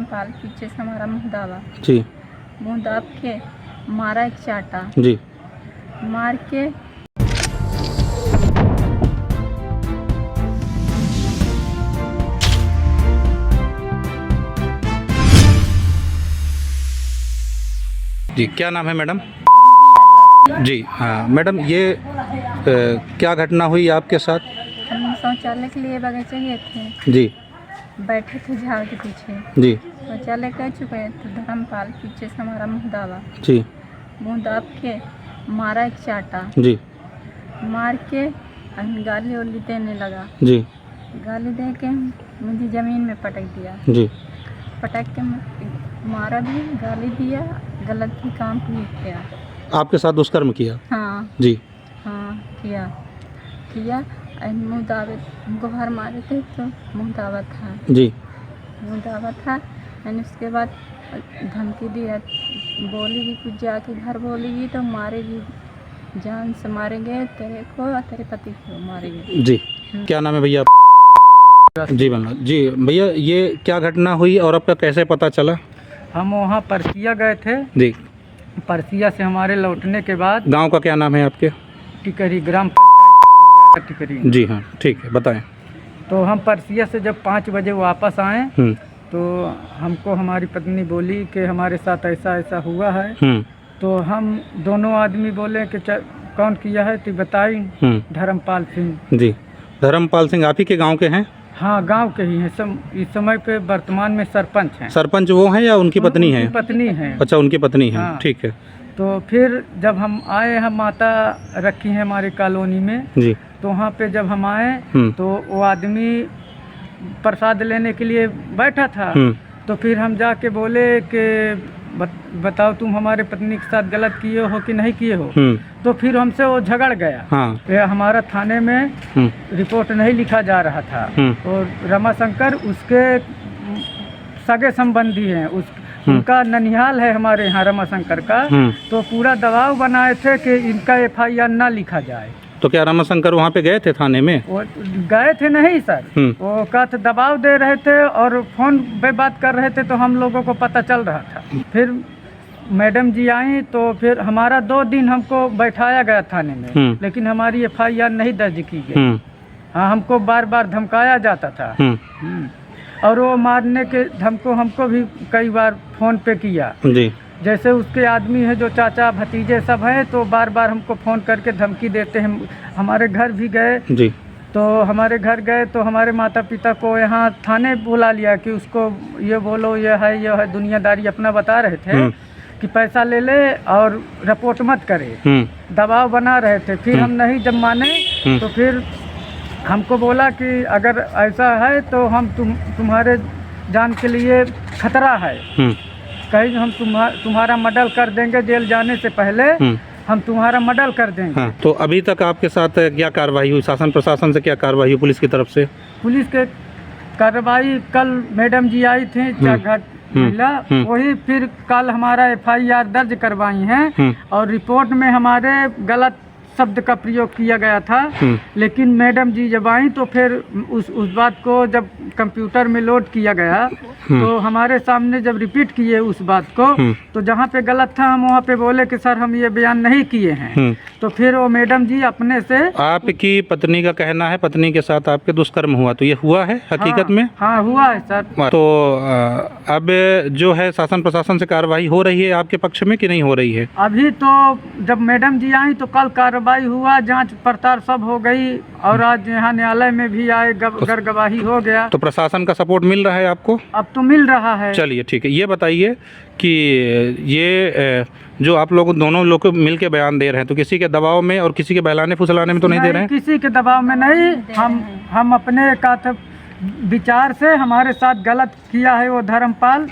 धर्मपाल पीछे से हमारा मुँह दाबा, जी मुँह दाब के मारा एक चाटा, जी। मार के जी क्या नाम है मैडम? जी हाँ मैडम, ये क्या घटना हुई आपके साथ? हम शौचालय के लिए बगीचे गए थे, जी बैठे थे झाड़ के पीछे, जी शौचालय कह चुके तो धर्मपाल पीछे से हमारा मुँह दाबा, जी मुँह दाब के मारा एक चाटा, जी मार के गाली उली देने लगा, जी गाली दे के मुझे ज़मीन में पटक दिया, जी। पटक के मारा भी, गाली दिया, गलत भी काम भी किया। आपके साथ दुष्कर्म किया? हाँ जी हाँ किया किया। मुँह दावे, हमको हर मारे थे तो मुँह दावा था, जी मुँह दावा था। मैंने उसके बाद धमकी दिया, बोलेगी कुछ जाके घर बोलेगी तो मारेगी, जान से मारेंगे तेरे को और तेरे पति को मारेंगे। जी। क्या नाम है भैया? जी बनना जी। भैया ये क्या घटना हुई और आपका कैसे पता चला? हम वहाँ परसिया गए थे, जी। परसिया से हमारे लौटने के बाद गांव का क्या नाम है आपके? टिकरी, ग्राम पंचायत 11 टिकरी। जी हाँ ठीक है, बताएं। तो हम परसिया से जब 5 बजे वापस आए तो हमको हमारी पत्नी बोली कि हमारे साथ ऐसा ऐसा हुआ है। तो हम दोनों आदमी बोले कि कौन किया है तो बताई, धर्मपाल सिंह। जी। धर्मपाल सिंह आप ही के गांव के हैं? हाँ गांव के ही हैं। इस समय पे वर्तमान में सरपंच हैं। सरपंच वो हैं या उनकी पत्नी है? पत्नी है। अच्छा उनकी पत्नी है। हाँ। ठीक है। तो फिर जब हम आए, हम माता रखी है हमारी कॉलोनी में, जी। तो वहाँ पे जब हम आए तो वो आदमी प्रसाद लेने के लिए बैठा था। तो फिर हम जाके बोले कि बताओ तुम हमारे पत्नी के साथ गलत किए हो कि नहीं किए हो। तो फिर हमसे वो झगड़ गया। हाँ। ये हमारा थाने में रिपोर्ट नहीं लिखा जा रहा था। और रमाशंकर उसके सगे संबंधी हैं, उनका ननिहाल है हमारे यहाँ रमाशंकर का। तो पूरा दबाव बनाए थे कि इनका FIR ना लिखा जाए। तो क्या रमाशंकर वहाँ पे गए थे थाने में? वो गए थे नहीं सर, वो कहते दबाव दे रहे थे और फोन पे बात कर रहे थे तो हम लोगों को पता चल रहा था। फिर मैडम जी आई तो फिर हमारा 2 दिन हमको बैठाया गया थाने में, लेकिन हमारी FIR नहीं दर्ज की गई। हाँ, हमको बार बार धमकाया जाता था। और वो मारने के हमको भी कई बार फ़ोन पे किया। जी। जैसे उसके आदमी है जो चाचा भतीजे सब हैं, तो बार बार हमको फ़ोन करके धमकी देते हैं। हमारे घर भी गए। जी। तो हमारे घर गए तो हमारे माता पिता को यहाँ थाने बुला लिया कि उसको ये बोलो, ये है दुनियादारी अपना बता रहे थे कि पैसा ले ले और रिपोर्ट मत करे, दबाव बना रहे थे। फिर हम नहीं जब माने तो फिर हमको बोला कि अगर ऐसा है तो हम तुम्हारे जान के लिए खतरा है, कहीं हम तुम्हारा मर्डर कर देंगे, जेल जाने से पहले हम तुम्हारा मर्डर कर देंगे। हाँ, तो अभी तक आपके साथ क्या कार्रवाई हुई? शासन प्रशासन से क्या कार्रवाई हुई पुलिस की तरफ से? पुलिस के कार्रवाई कल मैडम जी आई थी घाट महिला, वही फिर कल हमारा FIR दर्ज करवाई हैं और रिपोर्ट में हमारे गलत शब्द का प्रयोग किया गया था। लेकिन मैडम जी जब आई तो फिर उस बात को जब कंप्यूटर में लोड किया गया तो हमारे सामने जब रिपीट किए उस बात को, तो जहाँ पे गलत था हम वहाँ पे बोले कि सर हम ये बयान नहीं किए हैं। तो फिर वो मैडम जी अपने से, आपकी पत्नी का कहना है पत्नी के साथ आपके दुष्कर्म हुआ, तो ये हुआ है हकीकत में? हाँ हुआ है सर। तो अब जो है शासन प्रशासन से कार्रवाई हो रही है आपके पक्ष में कि नहीं हो रही है? अभी तो जब मैडम जी आई तो कल कार्रवाई हुआ, जांच पड़ताल सब हो गई और आज यहाँ न्यायालय में भी आए, गवाही हो गया। तो प्रशासन का सपोर्ट मिल रहा है आपको? अब तो मिल रहा है। चलिए ठीक है। ये बताइए कि ये जो आप लोग दोनों लोग मिल के बयान दे रहे हैं, तो किसी के दबाव में और किसी के बहलाने फुसलाने में तो नहीं दे रहे हैं? किसी के दबाव में नहीं, हम अपने विचार से, हमारे साथ गलत किया है वो धर्मपाल,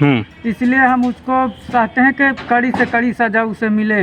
इसलिए हम उसको चाहते हैं कि कड़ी से कड़ी सजा उसे मिले।